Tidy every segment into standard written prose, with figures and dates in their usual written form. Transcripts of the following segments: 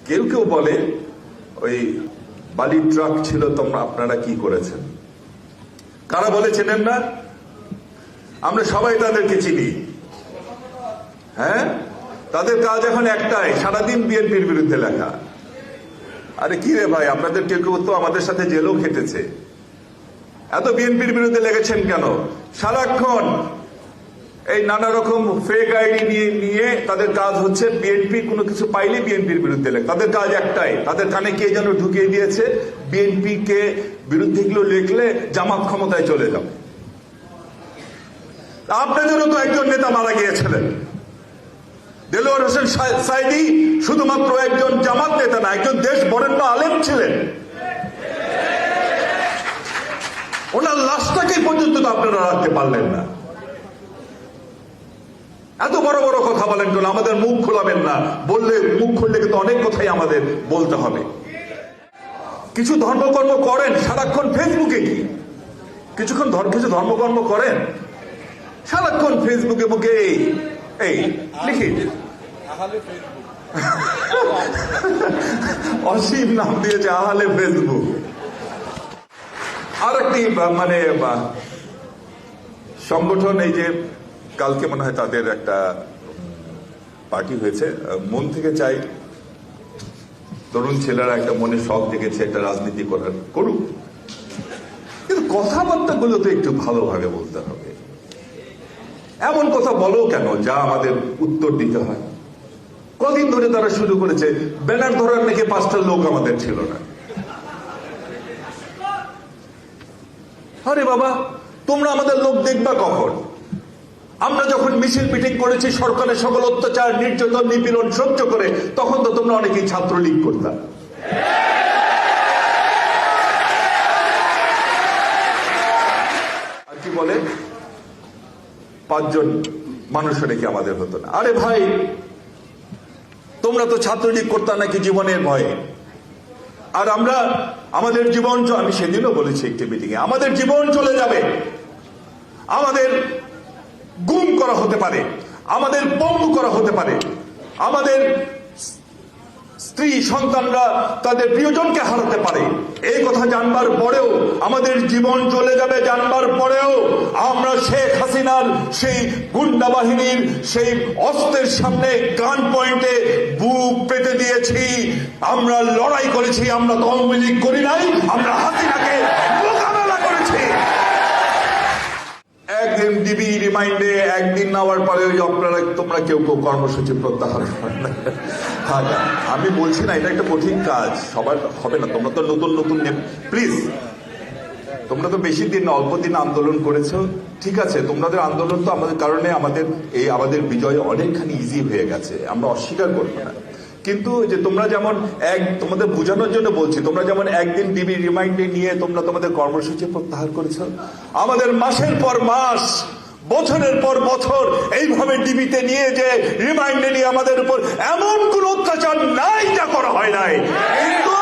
কেউ কেউ বলে ওই বালির ট্রাক ছিল, তোমরা আপনারা কি করেছেন? কারা বলে চেনেন না? আমরা সবাই তাদেরকে চিনি। হ্যাঁ, তাদের কাজ এখন একটাই, সারাদিন বিএনপির বিরুদ্ধে লেখা। আরে কি রে ভাই, আপনাদের কেউ কেউ তো আমাদের সাথে জেলও খেটেছে। এত বিএনপির বিরুদ্ধে লেগেছেন কেন? সারাক্ষণ এই নানা রকম ফেক আইডি নিয়ে তাদের কাজ হচ্ছে বিএনপি কোনো কিছু পাইলে বিএনপির বিরুদ্ধে লেখা। তাদের কাজ একটাই, তাদের কানে কে যেন ঢুকিয়ে দিয়েছে বিএনপি কে বিরুদ্ধে গুলো লিখলে জামাত ক্ষমতায় চলে যাবে। আপনাদেরও তো একজন নেতা মারা গিয়েছিলেন, দেলোয়ার হোসেন সাইদি শুধুমাত্র একজন জামাত নেতা না, একজন দেশ বরেণ্য আলেম ছিলেন। ওনার লাশটাকে পর্যন্ত তো আপনারা রাখতে পারলেন না। এত বড় বড় কথা বলেন কেন? আমাদের মুখ খোলাবেন না, বললে মুখ খুললে কিন্তু অনেক কথাই আমাদের বলতে হবে। কিছু ধর্মকর্ম করেন, সারাক্ষণ ফেসবুকে কি কিছু ধর্মকর্ম করেন, সারাক্ষণ ফেসবুকে বুকে এই লিখি অসীম নাম দিয়েছে আহলে ফেসবুক। আর একটি মানে সংগঠন, এই যে কালকে মনে হয় তাদের একটা পার্টি হয়েছে, মন থেকে চাই তরুণ ছেলেরা একটা মনে শখ জেগেছে একটা রাজনীতি করুক, কিন্তু কথাবার্তা গুলো তো একটু ভালোভাবে বলতে হবে। এমন কথা বলো কেন যা আমাদের উত্তর দিতে হয়? কদিন ধরে তারা শুরু করেছে, ব্যানার ধরার নাকি 5টা লোক আমাদের ছিল না। আরে বাবা, তোমরা আমাদের লোক দেখবা কখন? আমরা যখন মিছিল মিটিং করেছি সরকারের সকল অত্যাচার, নির্যাতন, নিপীড়ন সহ্য করে, তখন তো তোমরা অনেকেই ছাত্রলীগ করতাম। আর কি বলে 5 জন মানুষ নাকি আমাদের হতো না। আরে ভাই, তোমরা তো ছাত্রলীগ করতাম নাকি জীবনের ভয়ে। আর আমরা আমাদের জীবন, আমি সেদিনও বলেছি একটি মিটিংয়ে, আমাদের জীবন চলে যাবে, আমাদের গুম করা হতে পারে, আমাদের পঙ্গু করা হতে পারে, আমাদের স্ত্রী সন্তানরা তাদের প্রিয়জনকে হারাতে পারে। এই কথা জানবার পরেও, আমাদের জীবন চলে যাবে জানবার পরেও, আমরা শেখ হাসিনার সেই গুন্ডা বাহিনীর সেই অস্ত্রের সামনে গান পয়েন্টে বুক পেতে দিয়েছি। আমরা লড়াই করেছি, আমরা আওয়ামী লীগ করি নাই, আমরা হাসিনাকে মোকাবেলা করেছি। একদিন ডিবি রিমাইন্ডে একদিন নেওয়ার পরে তোমরা কেউ কর্মসূচি প্রত্যাহার করেন। আমি বলছি না এটা একটা কঠিন কাজ, সবার হবে না। তোমরা তো নতুন প্লিজ, তোমরা তো বেশি দিন অল্প দিন আন্দোলন করেছো, ঠিক আছে, তোমাদের আন্দোলন তো আমাদের কারণে আমাদের বিজয় অনেকখানি ইজি হয়ে গেছে, আমরা অস্বীকার করবো না। কিন্তু যে তোমরা যেমন তোমাদের বোঝানোর জন্য বলছি, তোমরা যেমন একদিন ডিবি রিমাইন্ডে নিয়ে তোমরা তোমাদের কর্মসূচি প্রত্যাহার করেছ, আমাদের মাসের পর মাস, বছরের পর বছর এইভাবে ডিবিতে নিয়ে যে রিমাইন্ডে নিয়ে আমাদের উপর এমন কোন অত্যাচার নাই যা করা হয় নাই। কিন্তু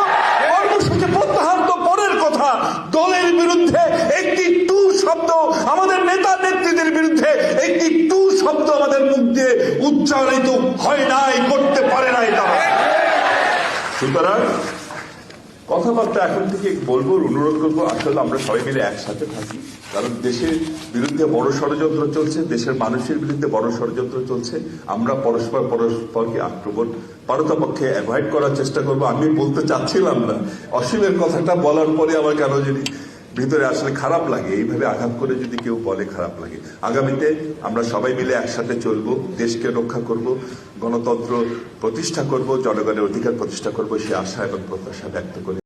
কর্মসূচি প্রত্যাহার তো পরের কথা, দলের বিরুদ্ধে একটি টু শব্দ, আমাদের নেতা নেত্রীদের বিরুদ্ধে একটি টু শব্দ আমাদের মুখ দিয়ে উচ্চারিত হয় নাই, করতে পারে নাই তারা। সুতরাং কথাবার্তা এখন থেকে বলবো, অনুরোধ করবো, আসলে আমরা সবাই মিলে একসাথে থাকি। কারণ দেশের বিরুদ্ধে বড় ষড়যন্ত্র চলছে, দেশের মানুষের বিরুদ্ধে বড় ষড়যন্ত্র চলছে। আমরা পরস্পরকে আক্রমণ পারতপক্ষে অ্যাভয়েড করার চেষ্টা করবো। আমি বলতে চাচ্ছিলাম না, অসীমের কথাটা বলার পরে আমার কেন যদি ভিতরে আসলে খারাপ লাগে, এইভাবে আঘাত করে যদি কেউ বলে খারাপ লাগে। আগামীতে আমরা সবাই মিলে একসাথে চলবো, দেশকে রক্ষা করব, গণতন্ত্র প্রতিষ্ঠা করব, জনগণের অধিকার প্রতিষ্ঠা করব, সে আশা এবং প্রত্যাশা ব্যক্ত করে